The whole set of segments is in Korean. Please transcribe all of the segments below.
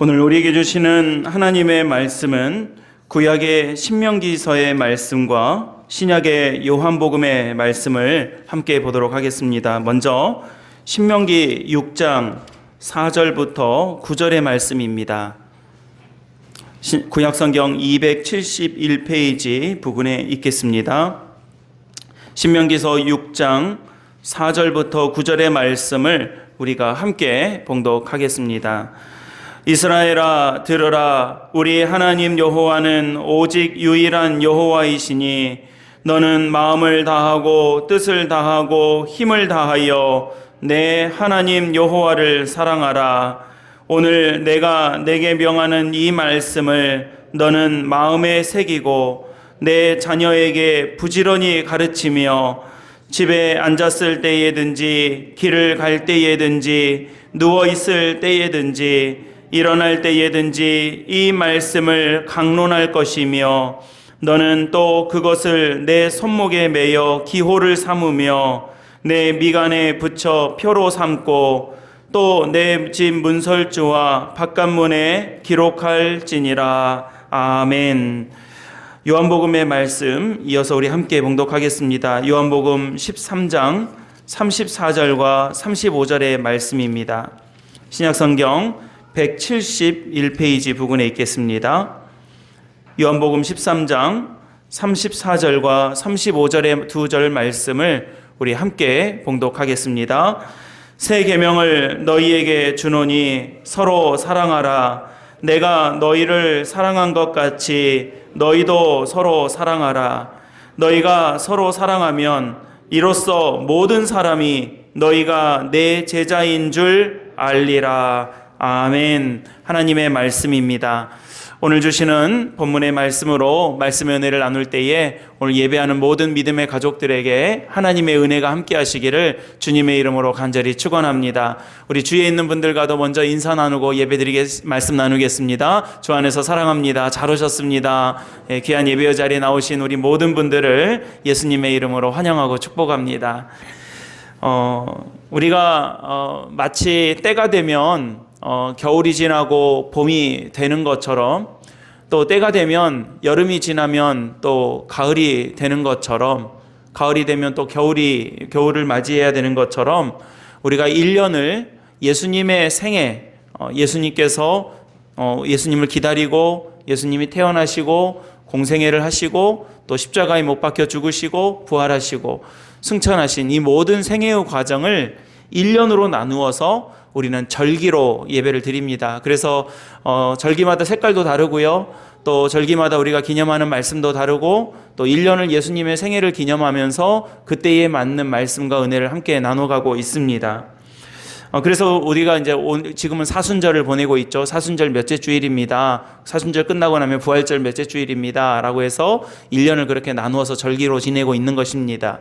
오늘 우리에게 주시는 하나님의 말씀은 구약의 신명기서의 말씀과 신약의 요한복음의 말씀을 함께 보도록 하겠습니다. 먼저 신명기 6장 4절부터 9절의 말씀입니다. 구약성경 271페이지 부분에 있겠습니다. 신명기서 6장 4절부터 9절의 말씀을 우리가 함께 봉독하겠습니다. 이스라엘아 들으라. 우리 하나님 여호와는 오직 유일한 여호와이시니 너는 마음을 다하고 뜻을 다하고 힘을 다하여 내 하나님 여호와를 사랑하라. 오늘 내가 내게 명하는 이 말씀을 너는 마음에 새기고 내 자녀에게 부지런히 가르치며 집에 앉았을 때에든지 길을 갈 때에든지 누워 있을 때에든지 일어날 때에든지 이 말씀을 강론할 것이며 너는 또 그것을 내 손목에 매여 기호를 삼으며 내 미간에 붙여 표로 삼고 또 내 집 문설주와 바깥문에 기록할지니라. 아멘. 요한복음의 말씀 이어서 우리 함께 봉독하겠습니다. 요한복음 13장 34절과 35절의 말씀입니다. 신약성경 171페이지 부분에 있겠습니다. 요한복음 13장 34절과 35절의 두 절 말씀을 우리 함께 봉독하겠습니다. 새 계명을 너희에게 주노니 서로 사랑하라. 내가 너희를 사랑한 것 같이 너희도 서로 사랑하라. 너희가 서로 사랑하면 이로써 모든 사람이 너희가 내 제자인 줄 알리라. 아멘. 하나님의 말씀입니다. 오늘 주시는 본문의 말씀으로 말씀의 은혜를 나눌 때에 오늘 예배하는 모든 믿음의 가족들에게 하나님의 은혜가 함께 하시기를 주님의 이름으로 간절히 축원합니다. 우리 주위에 있는 분들과도 먼저 인사 나누고 말씀 나누겠습니다. 주 안에서 사랑합니다. 잘 오셨습니다. 귀한 예배 자리에 나오신 우리 모든 분들을 예수님의 이름으로 환영하고 축복합니다. 우리가 마치 때가 되면 겨울이 지나고 봄이 되는 것처럼 또 때가 되면 여름이 지나면 또 가을이 되는 것처럼 가을이 되면 또 겨울을 맞이해야 되는 것처럼 우리가 1년을 예수님의 생애 예수님께서 예수님을 기다리고 예수님이 태어나시고 공생애를 하시고 또 십자가에 못 박혀 죽으시고 부활하시고 승천하신 이 모든 생애의 과정을 1년으로 나누어서 우리는 절기로 예배를 드립니다. 그래서 절기마다 색깔도 다르고요. 또 절기마다 우리가 기념하는 말씀도 다르고 또 1년을 예수님의 생애를 기념하면서 그때에 맞는 말씀과 은혜를 함께 나눠가고 있습니다. 그래서 우리가 이제 지금은 사순절을 보내고 있죠. 사순절 몇째 주일입니다. 사순절 끝나고 나면 부활절 몇째 주일입니다. 라고 해서 1년을 그렇게 나누어서 절기로 지내고 있는 것입니다.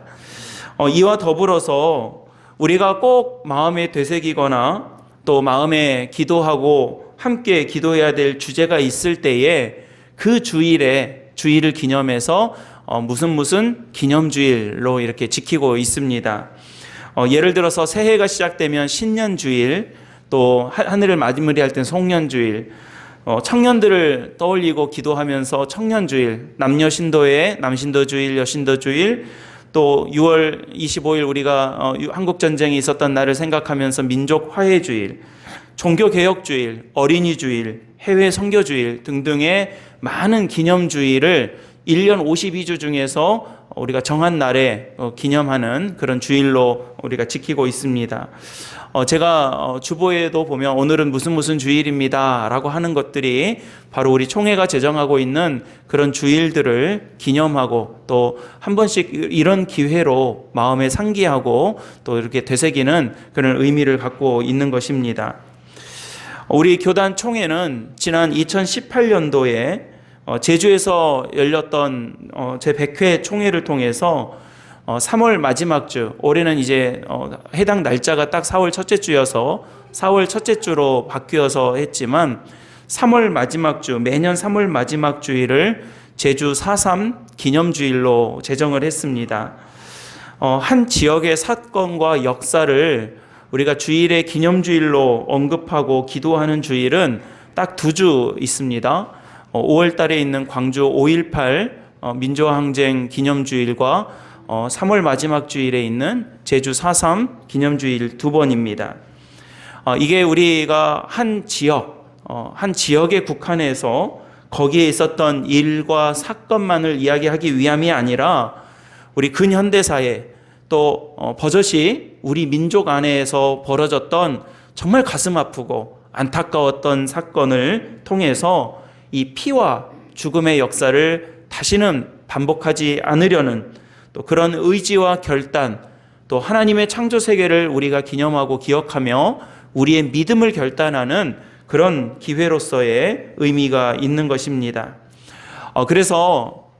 이와 더불어서 우리가 꼭 마음에 되새기거나 또 마음에 기도하고 함께 기도해야 될 주제가 있을 때에 그 주일을 기념해서 무슨 기념주일로 이렇게 지키고 있습니다. 예를 들어서 새해가 시작되면 신년주일, 또 하늘을 마무리할 때는 송년주일, 청년들을 떠올리고 기도하면서 청년주일, 남녀 신도의 남신도주일, 여신도주일, 또 6월 25일 우리가 한국전쟁이 있었던 날을 생각하면서 민족화해주일, 종교개혁주일, 어린이주일, 해외 선교주일 등등의 많은 기념주일을 1년 52주 중에서 우리가 정한 날에 기념하는 그런 주일로 우리가 지키고 있습니다. 제가 주보에도 보면 오늘은 무슨 주일입니다 라고 하는 것들이 바로 우리 총회가 제정하고 있는 그런 주일들을 기념하고 또 한 번씩 이런 기회로 마음에 상기하고 또 이렇게 되새기는 그런 의미를 갖고 있는 것입니다. 우리 교단 총회는 지난 2018년도에 제주에서 열렸던 제100회 총회를 통해서 3월 마지막 주, 올해는 이제 해당 날짜가 딱 4월 첫째 주여서 4월 첫째 주로 바뀌어서 했지만 3월 마지막 주, 매년 3월 마지막 주일을 제주 4.3 기념주일로 제정을 했습니다. 한 지역의 사건과 역사를 우리가 주일의 기념주일로 언급하고 기도하는 주일은 딱 2주 있습니다. 5월 달에 있는 광주 5.18 민주화항쟁 기념주일과 3월 마지막 주일에 있는 제주 4.3 기념주일 2번입니다. 이게 우리가 한 지역에 국한해서 거기에 있었던 일과 사건만을 이야기하기 위함이 아니라 우리 근현대사에 또 버젓이 우리 민족 안에서 벌어졌던 정말 가슴 아프고 안타까웠던 사건을 통해서 이 피와 죽음의 역사를 다시는 반복하지 않으려는 또 그런 의지와 결단, 또 하나님의 창조 세계를 우리가 기념하고 기억하며 우리의 믿음을 결단하는 그런 기회로서의 의미가 있는 것입니다. 그래서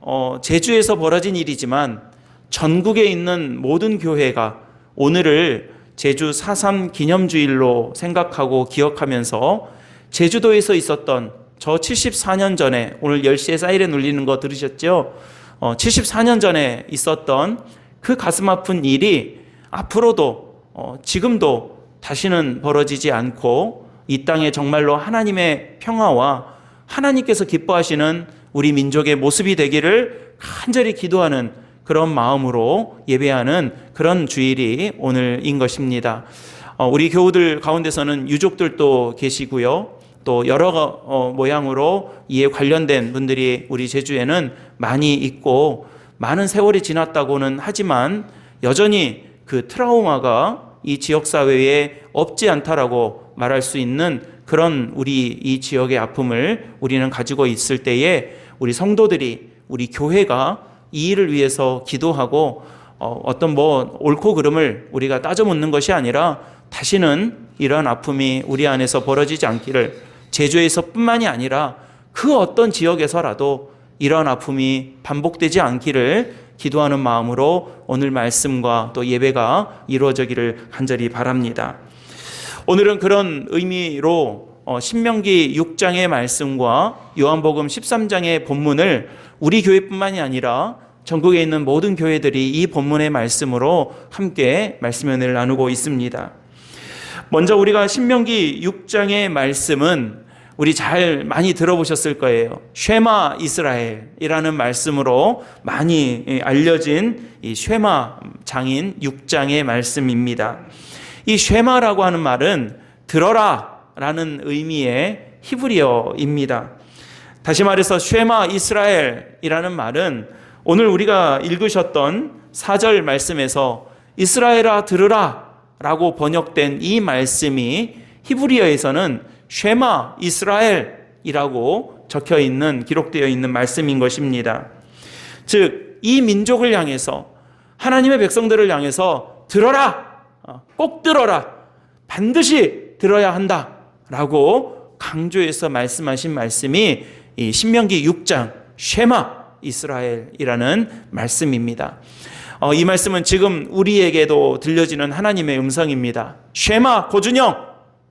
제주에서 벌어진 일이지만 전국에 있는 모든 교회가 오늘을 제주 4.3 기념주일로 생각하고 기억하면서 제주도에서 있었던 저 74년 전에, 오늘 10시에 사이렌 울리는 거 들으셨죠? 74년 전에 있었던 그 가슴 아픈 일이 앞으로도 지금도 다시는 벌어지지 않고 이 땅에 정말로 하나님의 평화와 하나님께서 기뻐하시는 우리 민족의 모습이 되기를 간절히 기도하는 그런 마음으로 예배하는 그런 주일이 오늘인 것입니다. 우리 교우들 가운데서는 유족들도 계시고요. 또 여러 모양으로 이에 관련된 분들이 우리 제주에는 많이 있고, 많은 세월이 지났다고는 하지만 여전히 그 트라우마가 이 지역사회에 없지 않다라고 말할 수 있는 그런 우리 이 지역의 아픔을 우리는 가지고 있을 때에 우리 성도들이, 우리 교회가 이 일을 위해서 기도하고 어떤 옳고 그름을 우리가 따져 묻는 것이 아니라 다시는 이러한 아픔이 우리 안에서 벌어지지 않기를, 제주에서뿐만이 아니라 그 어떤 지역에서라도 이러한 아픔이 반복되지 않기를 기도하는 마음으로 오늘 말씀과 또 예배가 이루어지기를 간절히 바랍니다. 오늘은 그런 의미로 신명기 6장의 말씀과 요한복음 13장의 본문을 우리 교회뿐만이 아니라 전국에 있는 모든 교회들이 이 본문의 말씀으로 함께 말씀을 나누고 있습니다. 먼저 우리가 신명기 6장의 말씀은 우리 많이 들어보셨을 거예요. 쉐마 이스라엘이라는 말씀으로 많이 알려진 이 쉐마 장인 6장의 말씀입니다. 이 쉐마라고 하는 말은 들어라 라는 의미의 히브리어입니다. 다시 말해서 쉐마 이스라엘이라는 말은 오늘 우리가 읽으셨던 4절 말씀에서 이스라엘아 들으라 라고 번역된 이 말씀이 히브리어에서는 쉐마 이스라엘이라고 적혀 있는, 기록되어 있는 말씀인 것입니다. 즉, 이 민족을 향해서, 하나님의 백성들을 향해서 들어라! 꼭 들어라! 반드시 들어야 한다! 라고 강조해서 말씀하신 말씀이 이 신명기 6장 쉐마 이스라엘이라는 말씀입니다. 이 말씀은 지금 우리에게도 들려지는 하나님의 음성입니다. 쉐마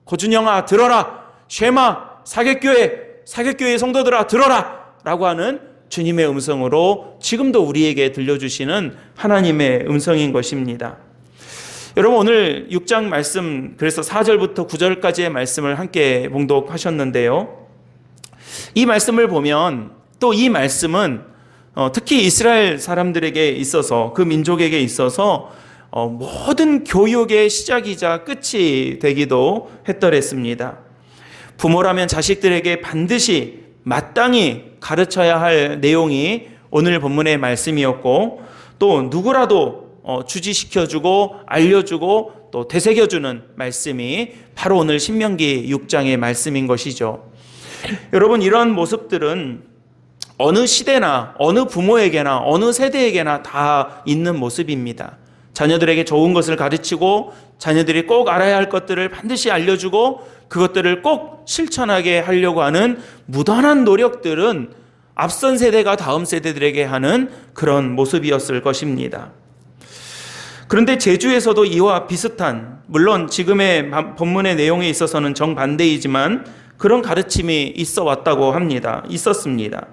고준영아 들어라. 쉐마 사귑교회 성도들아 들어라 라고 하는 주님의 음성으로 지금도 우리에게 들려주시는 하나님의 음성인 것입니다. 여러분, 오늘 6장 말씀, 그래서 4절부터 9절까지의 말씀을 함께 봉독하셨는데요. 이 말씀을 보면 또 이 말씀은 특히 이스라엘 사람들에게 있어서, 그 민족에게 있어서 모든 교육의 시작이자 끝이 되기도 했더랬습니다. 부모라면 자식들에게 반드시 마땅히 가르쳐야 할 내용이 오늘 본문의 말씀이었고, 또 누구라도 주지시켜주고 알려주고 또 되새겨주는 말씀이 바로 오늘 신명기 6장의 말씀인 것이죠. 여러분, 이런 모습들은 어느 시대나 어느 부모에게나 어느 세대에게나 다 있는 모습입니다. 자녀들에게 좋은 것을 가르치고 자녀들이 꼭 알아야 할 것들을 반드시 알려주고 그것들을 꼭 실천하게 하려고 하는 무던한 노력들은 앞선 세대가 다음 세대들에게 하는 그런 모습이었을 것입니다. 그런데 제주에서도 이와 비슷한, 물론 지금의 본문의 내용에 있어서는 정반대이지만 그런 가르침이 있어 왔다고 합니다. 있었습니다.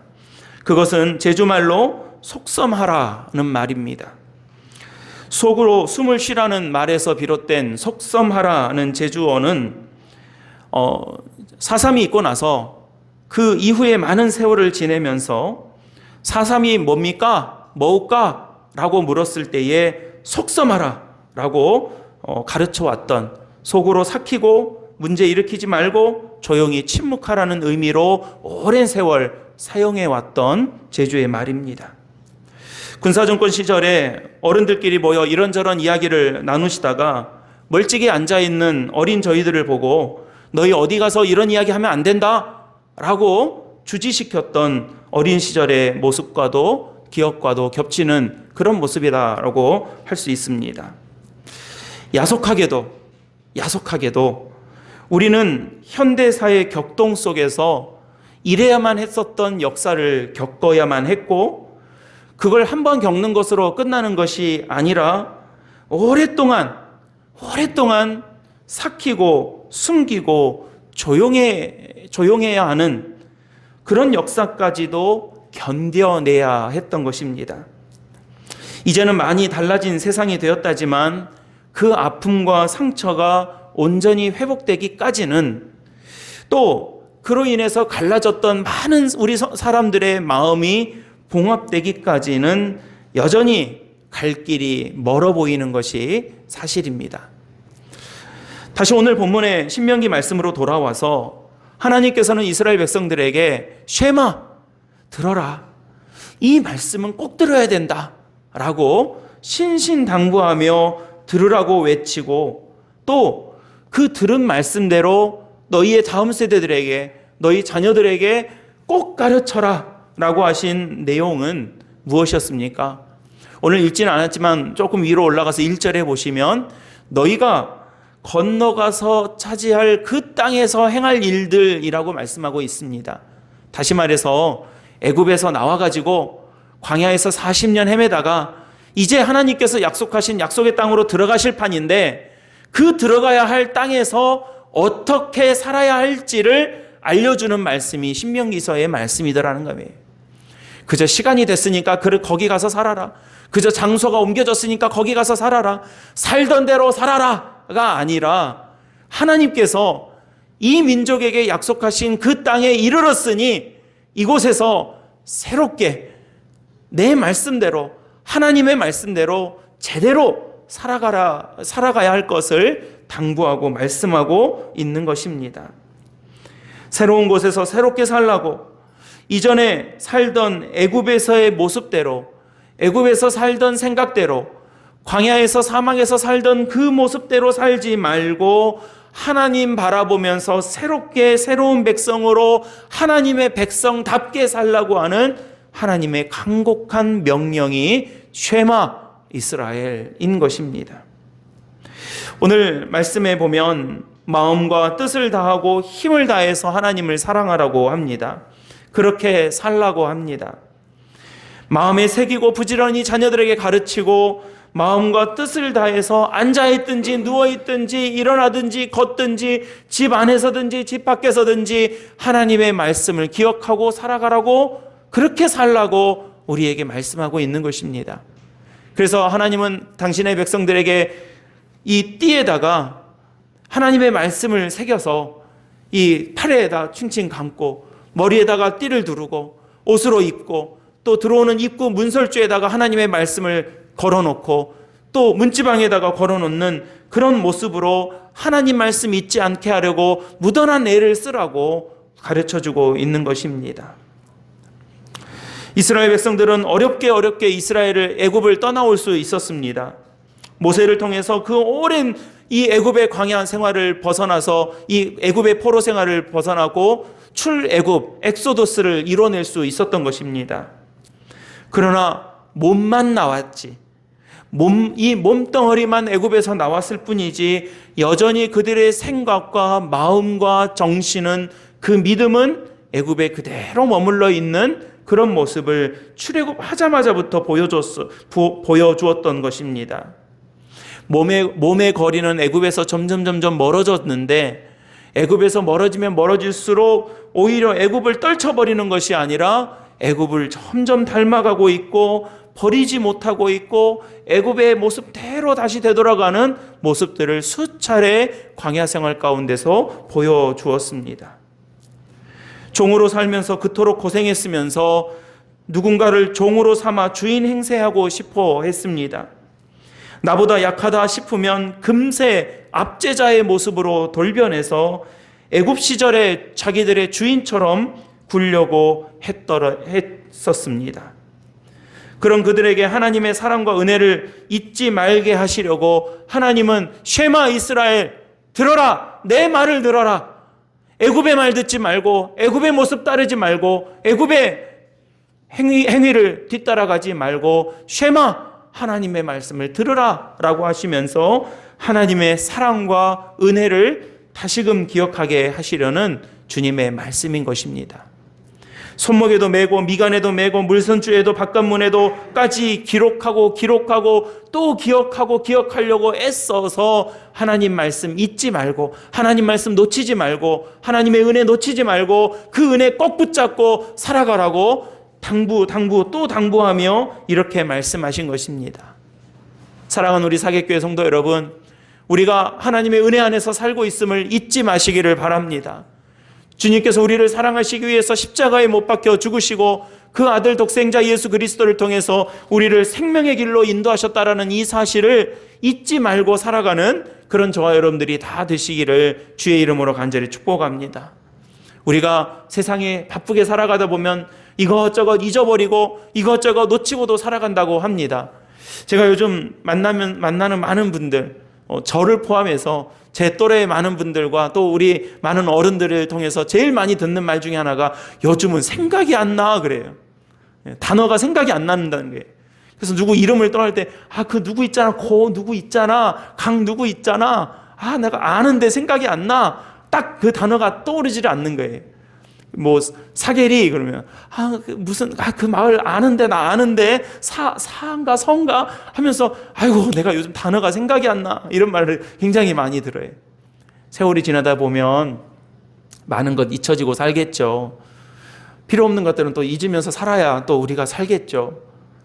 그것은 제주말로 속섬하라는 말입니다. 속으로 숨을 쉬라는 말에서 비롯된 속섬하라는 제주어는 사3이 있고 나서 그 이후에 많은 세월을 지내면서 사3이 뭡니까? 뭐일까? 라고 물었을 때에 속섬하라 라고 가르쳐 왔던, 속으로 삭히고 문제 일으키지 말고 조용히 침묵하라는 의미로 오랜 세월 사용해 왔던 제주의 말입니다. 군사정권 시절에 어른들끼리 모여 이런저런 이야기를 나누시다가 멀찍이 앉아있는 어린 저희들을 보고 너희 어디 가서 이런 이야기 하면 안 된다 라고 주지시켰던 어린 시절의 모습과도 기억과도 겹치는 그런 모습이다라고 할 수 있습니다. 야속하게도 우리는 현대사의 격동 속에서 이래야만 했었던 역사를 겪어야만 했고, 그걸 한 번 겪는 것으로 끝나는 것이 아니라 오랫동안 삭히고 숨기고 조용해야 하는 그런 역사까지도 견뎌내야 했던 것입니다. 이제는 많이 달라진 세상이 되었다지만 그 아픔과 상처가 온전히 회복되기까지는, 또 그로 인해서 갈라졌던 많은 우리 사람들의 마음이 봉합되기까지는 여전히 갈 길이 멀어 보이는 것이 사실입니다. 다시 오늘 본문의 신명기 말씀으로 돌아와서 하나님께서는 이스라엘 백성들에게 쉐마, 들어라, 이 말씀은 꼭 들어야 된다 라고 신신당부하며 들으라고 외치고, 또 그 들은 말씀대로 너희의 다음 세대들에게, 너희 자녀들에게 꼭 가르쳐라 라고 하신 내용은 무엇이었습니까? 오늘 읽지는 않았지만 조금 위로 올라가서 1절에 보시면 너희가 건너가서 차지할 그 땅에서 행할 일들이라고 말씀하고 있습니다. 다시 말해서 애굽에서 나와가지고 광야에서 40년 헤매다가 이제 하나님께서 약속하신 약속의 땅으로 들어가실 판인데, 그 들어가야 할 땅에서 어떻게 살아야 할지를 알려주는 말씀이 신명기서의 말씀이더라는 거예요. 그저 시간이 됐으니까 거기 가서 살아라, 그저 장소가 옮겨졌으니까 거기 가서 살아라, 살던 대로 살아라가 아니라 하나님께서 이 민족에게 약속하신 그 땅에 이르렀으니 이곳에서 새롭게 내 말씀대로, 하나님의 말씀대로 제대로 살아가야 할 것을 당부하고 말씀하고 있는 것입니다. 새로운 곳에서 새롭게 살라고, 이전에 살던 애굽에서의 모습대로, 애굽에서 살던 생각대로, 광야에서 사막에서 살던 그 모습대로 살지 말고 하나님 바라보면서 새롭게 새로운 백성으로 하나님의 백성답게 살라고 하는 하나님의 간곡한 명령이 쉐마 이스라엘인 것입니다. 오늘 말씀에 보면 마음과 뜻을 다하고 힘을 다해서 하나님을 사랑하라고 합니다. 그렇게 살라고 합니다. 마음에 새기고 부지런히 자녀들에게 가르치고 마음과 뜻을 다해서 앉아있든지 누워있든지 일어나든지 걷든지 집 안에서든지 집 밖에서든지 하나님의 말씀을 기억하고 살아가라고, 그렇게 살라고 우리에게 말씀하고 있는 것입니다. 그래서 하나님은 당신의 백성들에게 이 띠에다가 하나님의 말씀을 새겨서 이 팔에다 칭칭 감고 머리에다가 띠를 두르고 옷으로 입고, 또 들어오는 입구 문설주에다가 하나님의 말씀을 걸어놓고 또 문지방에다가 걸어놓는 그런 모습으로 하나님 말씀 잊지 않게 하려고 무던한 애를 쓰라고 가르쳐주고 있는 것입니다. 이스라엘 백성들은 어렵게 이스라엘을 애굽을 떠나올 수 있었습니다. 모세를 통해서 그 오랜 이 애굽의 광야 생활을 벗어나서 이 애굽의 포로 생활을 벗어나고 출애굽 엑소더스를 이뤄낼 수 있었던 것입니다. 그러나 몸만 나왔지, 이 몸덩어리만 애굽에서 나왔을 뿐이지 여전히 그들의 생각과 마음과 정신은, 그 믿음은 애굽에 그대로 머물러 있는 그런 모습을 출애굽하자마자부터 보여주었던 것입니다. 몸의 거리는 애굽에서 점점 멀어졌는데, 애굽에서 멀어지면 멀어질수록 오히려 애굽을 떨쳐버리는 것이 아니라 애굽을 점점 닮아가고 있고 버리지 못하고 있고 애굽의 모습대로 다시 되돌아가는 모습들을 수차례 광야 생활 가운데서 보여주었습니다. 종으로 살면서 그토록 고생했으면서 누군가를 종으로 삼아 주인 행세하고 싶어 했습니다. 나보다 약하다 싶으면 금세 압제자의 모습으로 돌변해서 애굽 시절에 자기들의 주인처럼 굴려고 했었습니다. 그런 그들에게 하나님의 사랑과 은혜를 잊지 말게 하시려고 하나님은 쉐마 이스라엘, 들어라, 내 말을 들어라. 애굽의 말 듣지 말고, 애굽의 모습 따르지 말고, 애굽의 행위를 뒤따라가지 말고 쉐마, 하나님의 말씀을 들으라 라고 하시면서 하나님의 사랑과 은혜를 다시금 기억하게 하시려는 주님의 말씀인 것입니다. 손목에도 메고 미간에도 메고 물선주에도 바깥문에도까지 기록하고 또 기억하고 기억하려고 애써서 하나님 말씀 잊지 말고, 하나님 말씀 놓치지 말고, 하나님의 은혜 놓치지 말고 그 은혜 꼭 붙잡고 살아가라고 또 당부하며 이렇게 말씀하신 것입니다. 사랑하는 우리 사객교회 성도 여러분, 우리가 하나님의 은혜 안에서 살고 있음을 잊지 마시기를 바랍니다. 주님께서 우리를 사랑하시기 위해서 십자가에 못 박혀 죽으시고 그 아들 독생자 예수 그리스도를 통해서 우리를 생명의 길로 인도하셨다라는 이 사실을 잊지 말고 살아가는 그런 저와 여러분들이 다 되시기를 주의 이름으로 간절히 축복합니다. 우리가 세상에 바쁘게 살아가다 보면 이것저것 잊어버리고 이것저것 놓치고도 살아간다고 합니다. 제가 요즘 만나는 많은 분들, 저를 포함해서 제 또래의 많은 분들과 또 우리 많은 어른들을 통해서 제일 많이 듣는 말 중에 하나가 요즘은 생각이 안 나 그래요. 단어가 생각이 안 난다는 거예요. 그래서 누구 이름을 떠날 때 그 누구 있잖아, 고 누구 있잖아, 강 누구 있잖아, 내가 아는데 생각이 안 나. 딱 그 단어가 떠오르지를 않는 거예요. 뭐 사계리 그러면 무슨 그 마을 아는데 나 아는데 사인가 성가 하면서 아이고 내가 요즘 단어가 생각이 안 나 이런 말을 굉장히 많이 들어요. 세월이 지나다 보면 많은 것 잊혀지고 살겠죠. 필요 없는 것들은 또 잊으면서 살아야 또 우리가 살겠죠.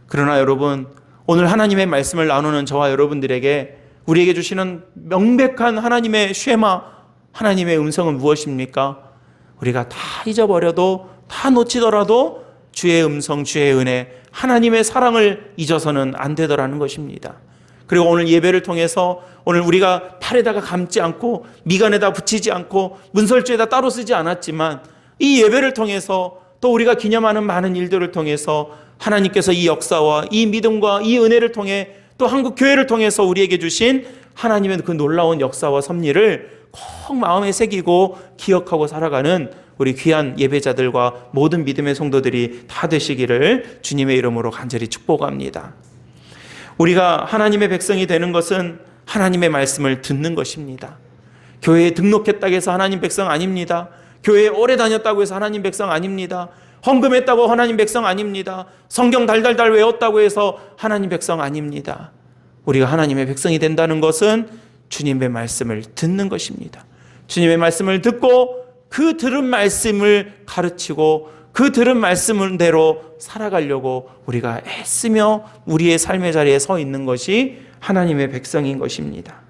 그러나 여러분, 오늘 하나님의 말씀을 나누는 저와 여러분들에게 우리에게 주시는 명백한 하나님의 쉐마, 하나님의 음성은 무엇입니까? 우리가 다 잊어버려도, 다 놓치더라도 주의 음성, 주의 은혜, 하나님의 사랑을 잊어서는 안 되더라는 것입니다. 그리고 오늘 예배를 통해서 오늘 우리가 팔에다가 감지 않고 미간에다 붙이지 않고 문설주에다 따로 쓰지 않았지만 이 예배를 통해서 또 우리가 기념하는 많은 일들을 통해서 하나님께서 이 역사와 이 믿음과 이 은혜를 통해 또 한국 교회를 통해서 우리에게 주신 하나님의 그 놀라운 역사와 섭리를 꼭 마음에 새기고 기억하고 살아가는 우리 귀한 예배자들과 모든 믿음의 성도들이 다 되시기를 주님의 이름으로 간절히 축복합니다. 우리가 하나님의 백성이 되는 것은 하나님의 말씀을 듣는 것입니다. 교회에 등록했다고 해서 하나님 백성 아닙니다. 교회에 오래 다녔다고 해서 하나님 백성 아닙니다. 헌금했다고 하나님 백성 아닙니다. 성경 달달달 외웠다고 해서 하나님 백성 아닙니다. 우리가 하나님의 백성이 된다는 것은 주님의 말씀을 듣는 것입니다. 주님의 말씀을 듣고 그 들은 말씀을 가르치고 그 들은 말씀대로 살아가려고 우리가 애쓰며 우리의 삶의 자리에 서 있는 것이 하나님의 백성인 것입니다.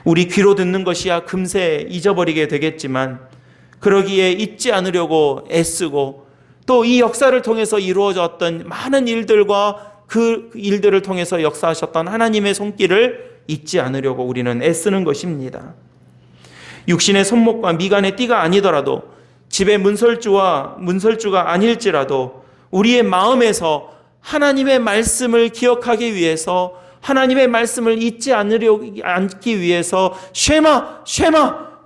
우리 귀로 듣는 것이야 금세 잊어버리게 되겠지만 그러기에 잊지 않으려고 애쓰고 또 이 역사를 통해서 이루어졌던 많은 일들과 그 일들을 통해서 역사하셨던 하나님의 손길을 잊지 않으려고 우리는 애쓰는 것입니다. 육신의 손목과 미간의 띠가 아니더라도 집의 문설주가 아닐지라도 우리의 마음에서 하나님의 말씀을 기억하기 위해서 하나님의 말씀을 잊지 않기 위해서 쉐마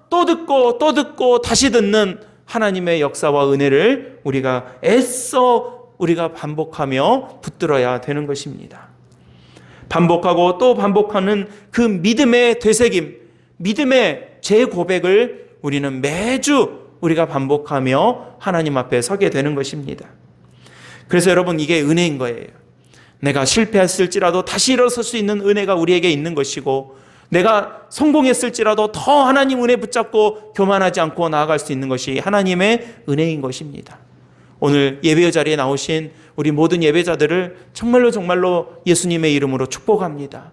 또 듣고 다시 듣는 하나님의 역사와 은혜를 우리가 애써 우리가 반복하며 붙들어야 되는 것입니다. 반복하고 또 반복하는 그 믿음의 되새김, 믿음의 재고백을 우리는 매주 우리가 반복하며 하나님 앞에 서게 되는 것입니다. 그래서 여러분 이게 은혜인 거예요. 내가 실패했을지라도 다시 일어설 수 있는 은혜가 우리에게 있는 것이고 내가 성공했을지라도 더 하나님 은혜 붙잡고 교만하지 않고 나아갈 수 있는 것이 하나님의 은혜인 것입니다. 오늘 예배 자리에 나오신 우리 모든 예배자들을 정말로 예수님의 이름으로 축복합니다.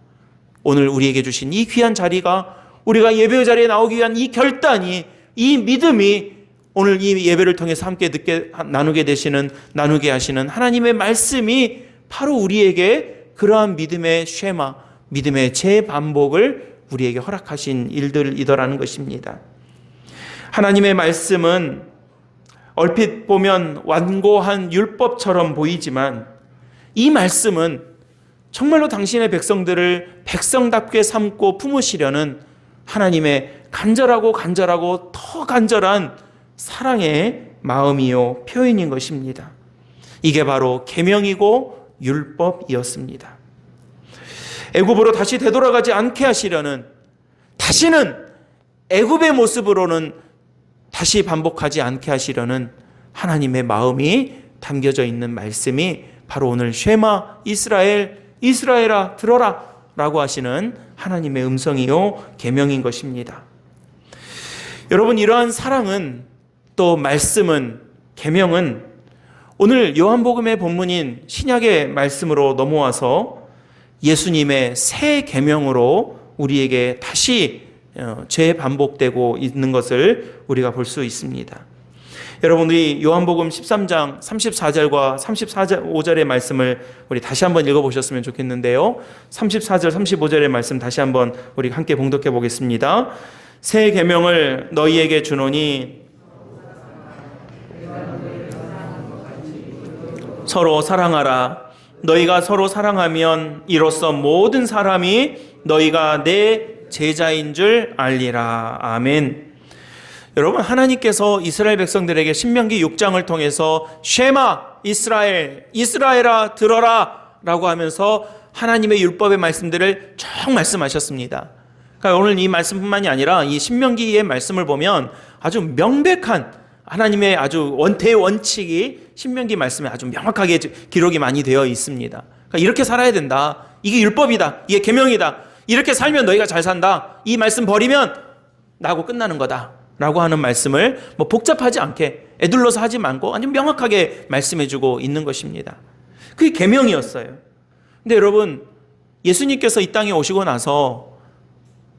오늘 우리에게 주신 이 귀한 자리가 우리가 예배 자리에 나오기 위한 이 결단이 이 믿음이 오늘 이 예배를 통해서 함께 나누게 하시는 하나님의 말씀이 바로 우리에게 그러한 믿음의 쉐마, 믿음의 재반복을 우리에게 허락하신 일들이더라는 것입니다. 하나님의 말씀은 얼핏 보면 완고한 율법처럼 보이지만 이 말씀은 정말로 당신의 백성들을 백성답게 삼고 품으시려는 하나님의 간절하고 더 간절한 사랑의 마음이요 표현인 것입니다. 이게 바로 계명이고 율법이었습니다. 애굽으로 다시 되돌아가지 않게 하시려는, 다시는 애굽의 모습으로는 다시 반복하지 않게 하시려는 하나님의 마음이 담겨져 있는 말씀이 바로 오늘 쉐마 이스라엘아 들어라 라고 하시는 하나님의 음성이요 계명인 것입니다. 여러분, 이러한 사랑은, 또 말씀은, 계명은 오늘 요한복음의 본문인 신약의 말씀으로 넘어와서 예수님의 새 계명으로 우리에게 다시 재반복되고 있는 것을 우리가 볼 수 있습니다. 여러분, 우리 요한복음 13장 34절과 35절의 말씀을 우리 다시 한번 읽어보셨으면 좋겠는데요. 34절 35절의 말씀 다시 한번 우리 함께 봉독해 보겠습니다. 새 계명을 너희에게 주노니 서로 사랑하라. 너희가 서로 사랑하면 이로써 모든 사람이 너희가 내 제자인 줄 알리라. 아멘. 여러분, 하나님께서 이스라엘 백성들에게 신명기 6장을 통해서 쉐마 이스라엘아 들어라 라고 하면서 하나님의 율법의 말씀들을 쭉 말씀하셨습니다. 그러니까 오늘 이 말씀뿐만이 아니라 이 신명기의 말씀을 보면 아주 명백한 하나님의 아주 대원칙이 신명기 말씀에 아주 명확하게 기록이 많이 되어 있습니다. 그러니까 이렇게 살아야 된다. 이게 율법이다. 이게 계명이다. 이렇게 살면 너희가 잘 산다. 이 말씀 버리면 나하고 끝나는 거다 라고 하는 말씀을 복잡하지 않게 애둘러서 하지 말고 아주 명확하게 말씀해주고 있는 것입니다. 그게 계명이었어요. 근데 여러분, 예수님께서 이 땅에 오시고 나서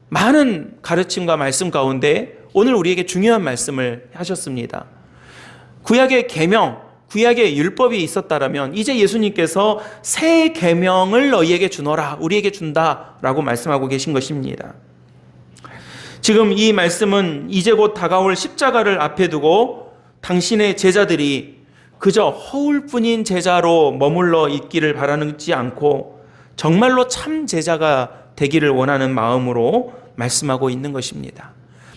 많은 가르침과 말씀 가운데 오늘 우리에게 중요한 말씀을 하셨습니다. 구약의 계명, 구약의 율법이 있었다라면 이제 예수님께서 새 계명을 너희에게 주노라, 우리에게 준다라고 말씀하고 계신 것입니다. 지금 이 말씀은 이제 곧 다가올 십자가를 앞에 두고 당신의 제자들이 그저 허울뿐인 제자로 머물러 있기를 바라지 않고 정말로 참 제자가 되기를 원하는 마음으로 말씀하고 있는 것입니다.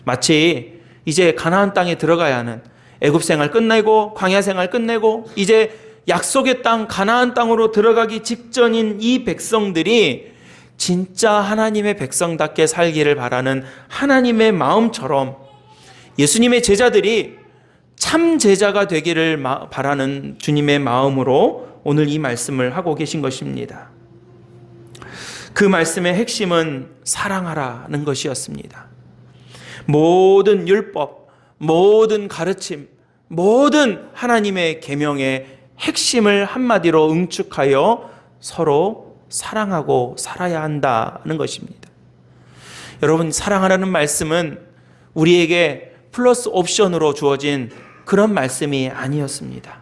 마치 이제 가나안 땅에 들어가야 하는, 애굽 생활 끝내고 광야 생활 끝내고 이제 약속의 땅 가나안 땅으로 들어가기 직전인 이 백성들이 진짜 하나님의 백성답게 살기를 바라는 하나님의 마음처럼 예수님의 제자들이 참 제자가 되기를 바라는 주님의 마음으로 오늘 이 말씀을 하고 계신 것입니다. 그 말씀의 핵심은 사랑하라는 것이었습니다. 모든 율법, 모든 가르침, 모든 하나님의 계명의 핵심을 한마디로 응축하여 서로 사랑하고 살아야 한다는 것입니다. 여러분, 사랑하라는 말씀은 우리에게 플러스 옵션으로 주어진 그런 말씀이 아니었습니다.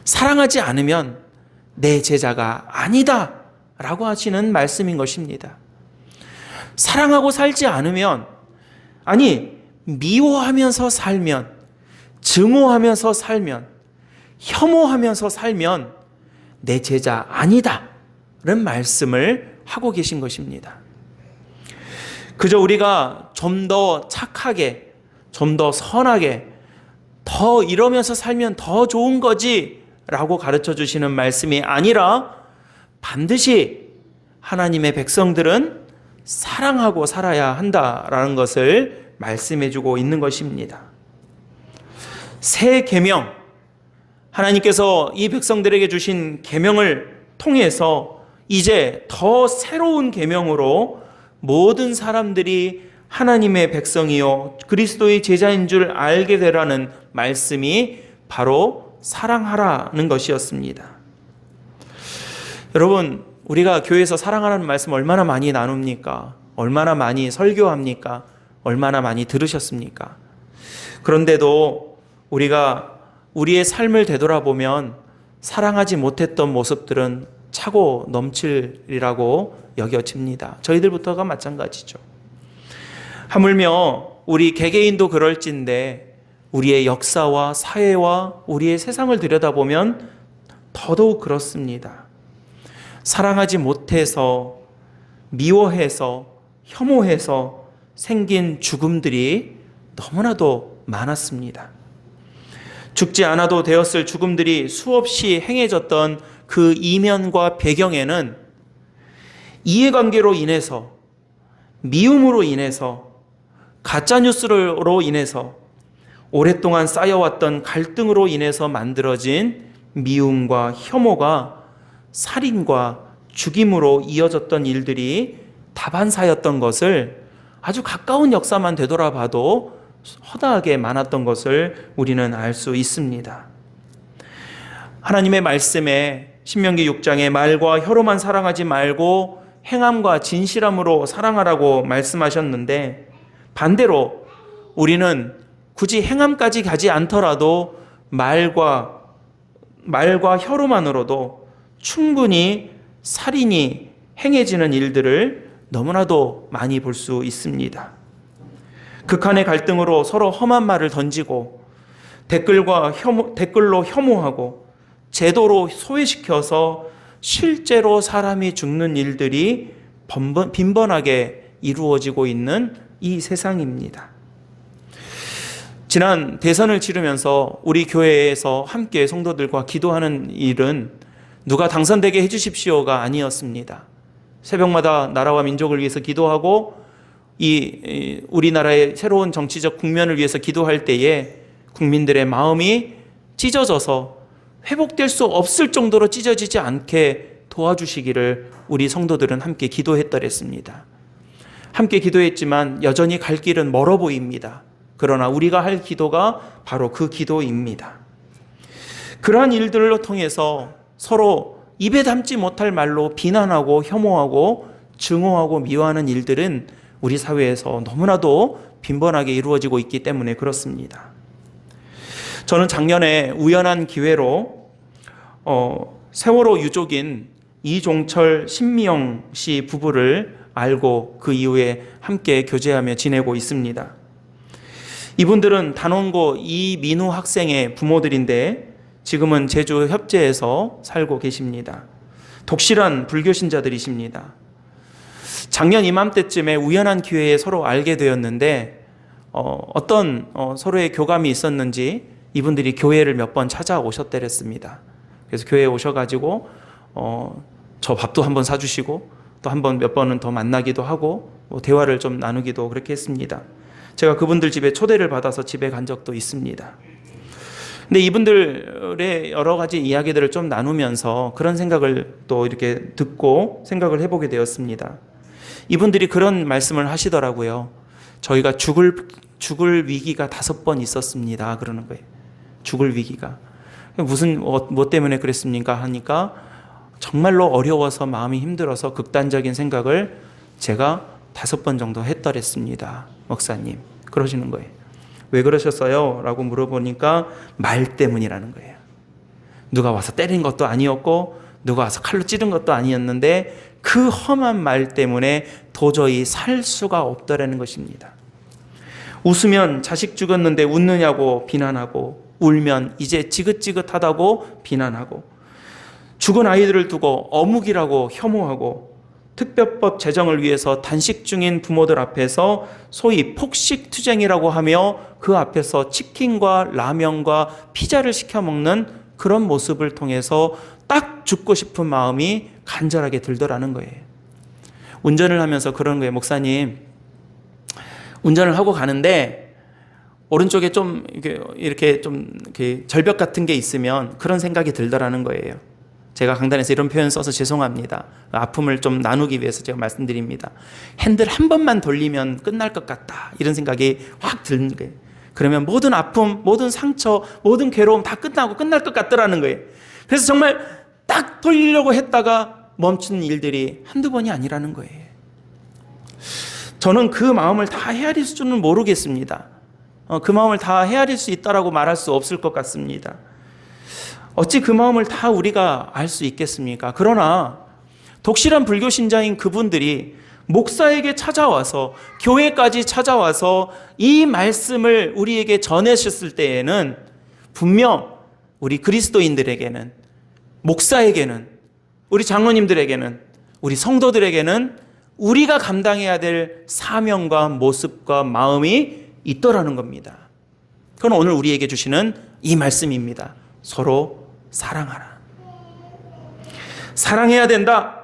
사랑하지 않으면 내 제자가 아니다 라고 하시는 말씀인 것입니다. 사랑하고 살지 않으면, 아니 미워하면서 살면, 증오하면서 살면, 혐오하면서 살면 내 제자 아니다 라는 말씀을 하고 계신 것입니다. 그저 우리가 좀 더 착하게, 좀 더 선하게, 더 이러면서 살면 더 좋은 거지 라고 가르쳐 주시는 말씀이 아니라 반드시 하나님의 백성들은 사랑하고 살아야 한다라는 것을 말씀해 주고 있는 것입니다. 새 계명, 하나님께서 이 백성들에게 주신 계명을 통해서 이제 더 새로운 계명으로 모든 사람들이 하나님의 백성이요 그리스도의 제자인 줄 알게 되라는 말씀이 바로 사랑하라는 것이었습니다. 여러분, 우리가 교회에서 사랑하라는 말씀 얼마나 많이 나눕니까? 얼마나 많이 설교합니까? 얼마나 많이 들으셨습니까? 그런데도 우리가 우리의 삶을 되돌아보면 사랑하지 못했던 모습들은 차고 넘칠이라고 여겨집니다. 저희들부터가 마찬가지죠. 하물며 우리 개개인도 그럴진데 우리의 역사와 사회와 우리의 세상을 들여다보면 더더욱 그렇습니다. 사랑하지 못해서, 미워해서, 혐오해서 생긴 죽음들이 너무나도 많았습니다. 죽지 않아도 되었을 죽음들이 수없이 행해졌던 그 이면과 배경에는 이해관계로 인해서, 미움으로 인해서, 가짜뉴스로 인해서, 오랫동안 쌓여왔던 갈등으로 인해서 만들어진 미움과 혐오가 살인과 죽임으로 이어졌던 일들이 다반사였던 것을 아주 가까운 역사만 되돌아봐도 허다하게 많았던 것을 우리는 알 수 있습니다. 하나님의 말씀에 신명기 6장에 말과 혀로만 사랑하지 말고 행함과 진실함으로 사랑하라고 말씀하셨는데, 반대로 우리는 굳이 행함까지 가지 않더라도 말과 혀로만으로도 충분히 살인이 행해지는 일들을 너무나도 많이 볼 수 있습니다. 극한의 갈등으로 서로 험한 말을 던지고 댓글로 혐오하고 제도로 소외시켜서 실제로 사람이 죽는 일들이 빈번하게 이루어지고 있는 이 세상입니다. 지난 대선을 치르면서 우리 교회에서 함께 성도들과 기도하는 일은 누가 당선되게 해주십시오가 아니었습니다. 새벽마다 나라와 민족을 위해서 기도하고 이 우리나라의 새로운 정치적 국면을 위해서 기도할 때에 국민들의 마음이 찢어져서 회복될 수 없을 정도로 찢어지지 않게 도와주시기를 우리 성도들은 함께 기도했더랬습니다. 함께 기도했지만 여전히 갈 길은 멀어 보입니다. 그러나 우리가 할 기도가 바로 그 기도입니다. 그러한 일들을 통해서 서로 입에 담지 못할 말로 비난하고 혐오하고 증오하고 미워하는 일들은 우리 사회에서 너무나도 빈번하게 이루어지고 있기 때문에 그렇습니다. 저는 작년에 우연한 기회로 세월호 유족인 이종철, 신미영 씨 부부를 알고 그 이후에 함께 교제하며 지내고 있습니다. 이분들은 단원고 이민우 학생의 부모들인데 지금은 제주 협재에서 살고 계십니다. 독실한 불교 신자들이십니다. 작년 이맘때쯤에 우연한 기회에 서로 알게 되었는데 어떤 서로의 교감이 있었는지 이분들이 교회를 몇 번 찾아오셨더랬습니다. 그래서 교회에 오셔가지고 저 밥도 한번 사주시고 또 몇 번은 더 만나기도 하고 대화를 좀 나누기도 그렇게 했습니다. 제가 그분들 집에 초대를 받아서 집에 간 적도 있습니다. 근데 이분들의 여러 가지 이야기들을 좀 나누면서 그런 생각을 또 이렇게 듣고 생각을 해보게 되었습니다. 이분들이 그런 말씀을 하시더라고요. 저희가 죽을 위기가 5번 있었습니다. 그러는 거예요. 죽을 위기가. 뭐 때문에 그랬습니까? 하니까 정말로 어려워서 마음이 힘들어서 극단적인 생각을 제가 5번 정도 했더랬습니다. 목사님. 그러시는 거예요. 왜 그러셨어요? 라고 물어보니까 말 때문이라는 거예요. 누가 와서 때린 것도 아니었고 누가 와서 칼로 찌른 것도 아니었는데 그 험한 말 때문에 도저히 살 수가 없더라는 것입니다. 웃으면 자식 죽었는데 웃느냐고 비난하고 울면 이제 지긋지긋하다고 비난하고 죽은 아이들을 두고 어묵이라고 혐오하고 특별법 제정을 위해서 단식 중인 부모들 앞에서 소위 폭식투쟁이라고 하며 그 앞에서 치킨과 라면과 피자를 시켜 먹는 그런 모습을 통해서 딱 죽고 싶은 마음이 간절하게 들더라는 거예요. 운전을 하면서 그런 거예요. 목사님, 운전을 하고 가는데 오른쪽에 좀 이렇게 절벽 같은 게 있으면 그런 생각이 들더라는 거예요. 제가 강단에서 이런 표현 써서 죄송합니다. 아픔을 좀 나누기 위해서 제가 말씀드립니다. 핸들 한 번만 돌리면 끝날 것 같다. 이런 생각이 확 드는 거예요. 그러면 모든 아픔, 모든 상처, 모든 괴로움 다 끝날 것 같더라는 거예요. 그래서 정말 딱 돌리려고 했다가 멈춘 일들이 한두 번이 아니라는 거예요. 저는 그 마음을 다 헤아릴 줄은 모르겠습니다. 그 마음을 다 헤아릴 수 있다라고 말할 수 없을 것 같습니다. 어찌 그 마음을 다 우리가 알 수 있겠습니까? 그러나 독실한 불교 신자인 그분들이 목사에게 찾아와서, 교회까지 찾아와서 이 말씀을 우리에게 전하셨을 때에는 분명 우리 그리스도인들에게는, 목사에게는, 우리 장로님들에게는, 우리 성도들에게는 우리가 감당해야 될 사명과 모습과 마음이 있더라는 겁니다. 그건 오늘 우리에게 주시는 이 말씀입니다. 서로 사랑하라. 사랑해야 된다.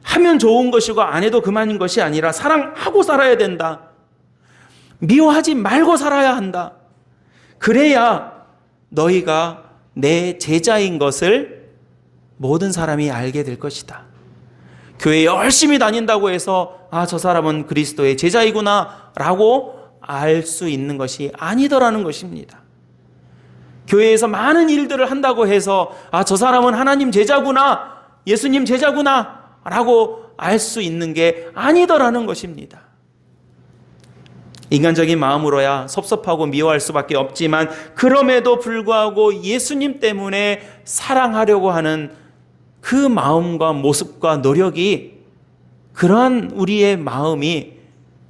하면 좋은 것이고 안 해도 그만인 것이 아니라 사랑하고 살아야 된다. 미워하지 말고 살아야 한다. 그래야 너희가 내 제자인 것을 모든 사람이 알게 될 것이다. 교회 열심히 다닌다고 해서 저 사람은 그리스도의 제자이구나 라고 알 수 있는 것이 아니더라는 것입니다. 교회에서 많은 일들을 한다고 해서 저 사람은 하나님 제자구나, 예수님 제자구나 라고 알 수 있는 게 아니더라는 것입니다. 인간적인 마음으로야 섭섭하고 미워할 수밖에 없지만 그럼에도 불구하고 예수님 때문에 사랑하려고 하는 그 마음과 모습과 노력이, 그러한 우리의 마음이,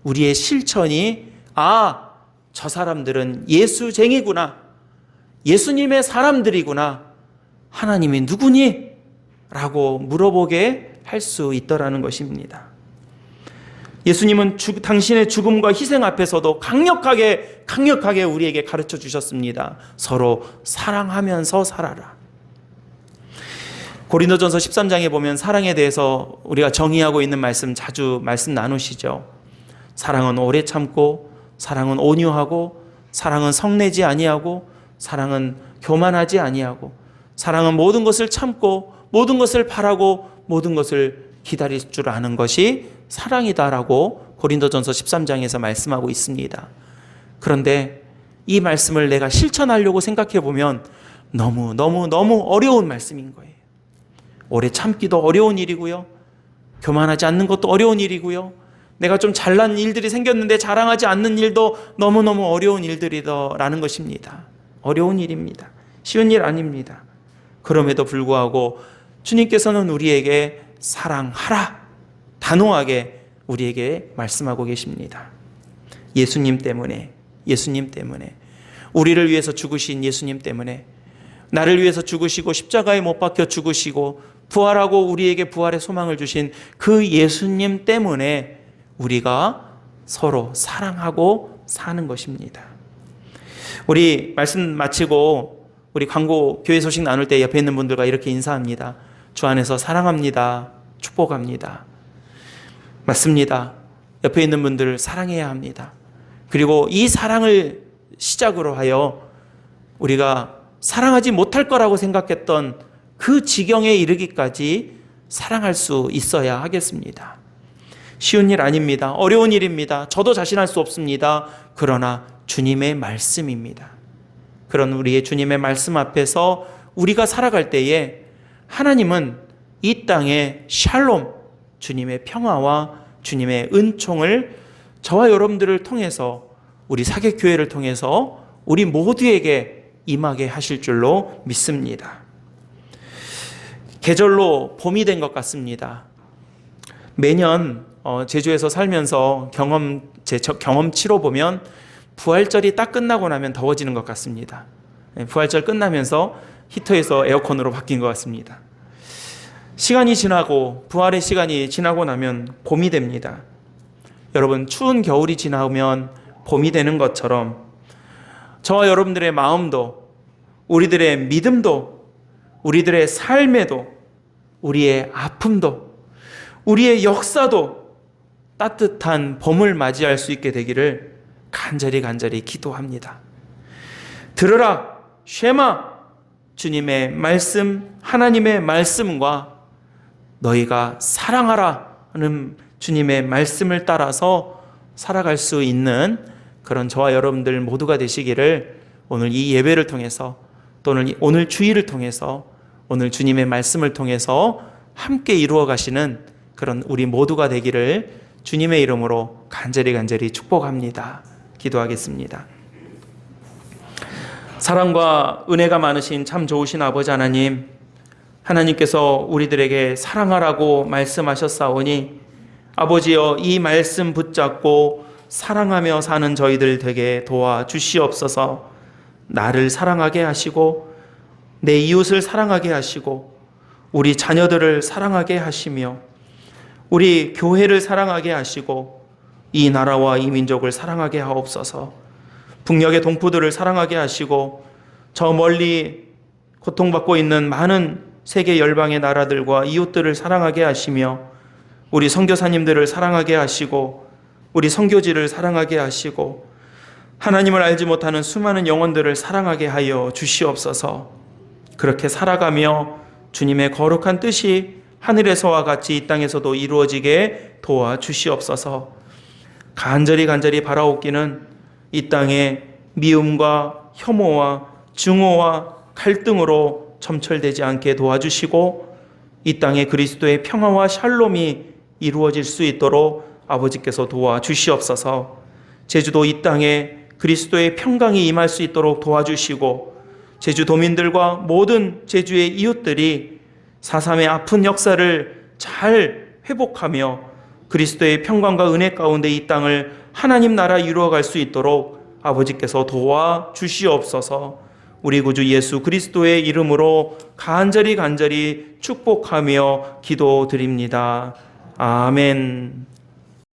우리의 실천이 저 사람들은 예수쟁이구나, 예수님의 사람들이구나, 하나님이 누구니? 라고 물어보게 할 수 있더라는 것입니다. 예수님은 당신의 죽음과 희생 앞에서도 강력하게 우리에게 가르쳐 주셨습니다. 서로 사랑하면서 살아라. 고린도전서 13장에 보면 사랑에 대해서 우리가 정의하고 있는 말씀 자주 말씀 나누시죠. 사랑은 오래 참고, 사랑은 온유하고, 사랑은 성내지 아니하고, 사랑은 교만하지 아니하고, 사랑은 모든 것을 참고, 모든 것을 바라고, 모든 것을 기다릴 줄 아는 것이 사랑이다라고 고린도전서 13장에서 말씀하고 있습니다. 그런데 이 말씀을 내가 실천하려고 생각해 보면 너무 어려운 말씀인 거예요. 오래 참기도 어려운 일이고요. 교만하지 않는 것도 어려운 일이고요. 내가 좀 잘난 일들이 생겼는데 자랑하지 않는 일도 너무너무 어려운 일들이더라는 것입니다. 어려운 일입니다. 쉬운 일 아닙니다. 그럼에도 불구하고 주님께서는 우리에게 사랑하라, 단호하게 우리에게 말씀하고 계십니다. 예수님 때문에, 우리를 위해서 죽으신 예수님 때문에, 나를 위해서 죽으시고 십자가에 못 박혀 죽으시고 부활하고 우리에게 부활의 소망을 주신 그 예수님 때문에 우리가 서로 사랑하고 사는 것입니다. 우리 말씀 마치고 우리 광고 교회 소식 나눌 때 옆에 있는 분들과 이렇게 인사합니다. 주 안에서 사랑합니다. 축복합니다. 맞습니다. 옆에 있는 분들을 사랑해야 합니다. 그리고 이 사랑을 시작으로 하여 우리가 사랑하지 못할 거라고 생각했던 그 지경에 이르기까지 사랑할 수 있어야 하겠습니다. 쉬운 일 아닙니다. 어려운 일입니다. 저도 자신할 수 없습니다. 그러나 주님의 말씀입니다. 그런 우리의 주님의 말씀 앞에서 우리가 살아갈 때에 하나님은 이 땅에 샬롬, 주님의 평화와 주님의 은총을 저와 여러분들을 통해서, 우리 사객교회를 통해서 우리 모두에게 임하게 하실 줄로 믿습니다. 계절로 봄이 된 것 같습니다. 매년 제주에서 살면서 제 경험치로 보면 부활절이 딱 끝나고 나면 더워지는 것 같습니다. 부활절 끝나면서 히터에서 에어컨으로 바뀐 것 같습니다. 시간이 지나고 부활의 시간이 지나고 나면 봄이 됩니다. 여러분, 추운 겨울이 지나면 봄이 되는 것처럼 저와 여러분들의 마음도, 우리들의 믿음도, 우리들의 삶에도, 우리의 아픔도, 우리의 역사도 따뜻한 봄을 맞이할 수 있게 되기를 간절히 기도합니다. 들으라, 쉐마, 주님의 말씀, 하나님의 말씀과 너희가 사랑하라 하는 주님의 말씀을 따라서 살아갈 수 있는 그런 저와 여러분들 모두가 되시기를 오늘 이 예배를 통해서, 또는 오늘 주일을 통해서, 오늘 주님의 말씀을 통해서 함께 이루어 가시는 그런 우리 모두가 되기를 주님의 이름으로 간절히 축복합니다. 기도하겠습니다. 사랑과 은혜가 많으신 참 좋으신 아버지 하나님, 하나님께서 우리들에게 사랑하라고 말씀하셨사오니 아버지여, 이 말씀 붙잡고 사랑하며 사는 저희들 되게 도와주시옵소서. 나를 사랑하게 하시고 내 이웃을 사랑하게 하시고 우리 자녀들을 사랑하게 하시며 우리 교회를 사랑하게 하시고 이 나라와 이 민족을 사랑하게 하옵소서. 북녘의 동포들을 사랑하게 하시고 저 멀리 고통받고 있는 많은 세계 열방의 나라들과 이웃들을 사랑하게 하시며 우리 선교사님들을 사랑하게 하시고 우리 선교지를 사랑하게 하시고 하나님을 알지 못하는 수많은 영혼들을 사랑하게 하여 주시옵소서. 그렇게 살아가며 주님의 거룩한 뜻이 하늘에서와 같이 이 땅에서도 이루어지게 도와주시옵소서. 간절히 바라옵기는 이 땅에 미움과 혐오와 증오와 갈등으로 점철되지 않게 도와주시고 이 땅에 그리스도의 평화와 샬롬이 이루어질 수 있도록 아버지께서 도와주시옵소서. 제주도 이 땅에 그리스도의 평강이 임할 수 있도록 도와주시고 제주도민들과 모든 제주의 이웃들이 4.3의 아픈 역사를 잘 회복하며 그리스도의 평강과 은혜 가운데 이 땅을 하나님 나라 이루어갈 수 있도록 아버지께서 도와주시옵소서. 우리 구주 예수 그리스도의 이름으로 간절히 축복하며 기도드립니다. 아멘.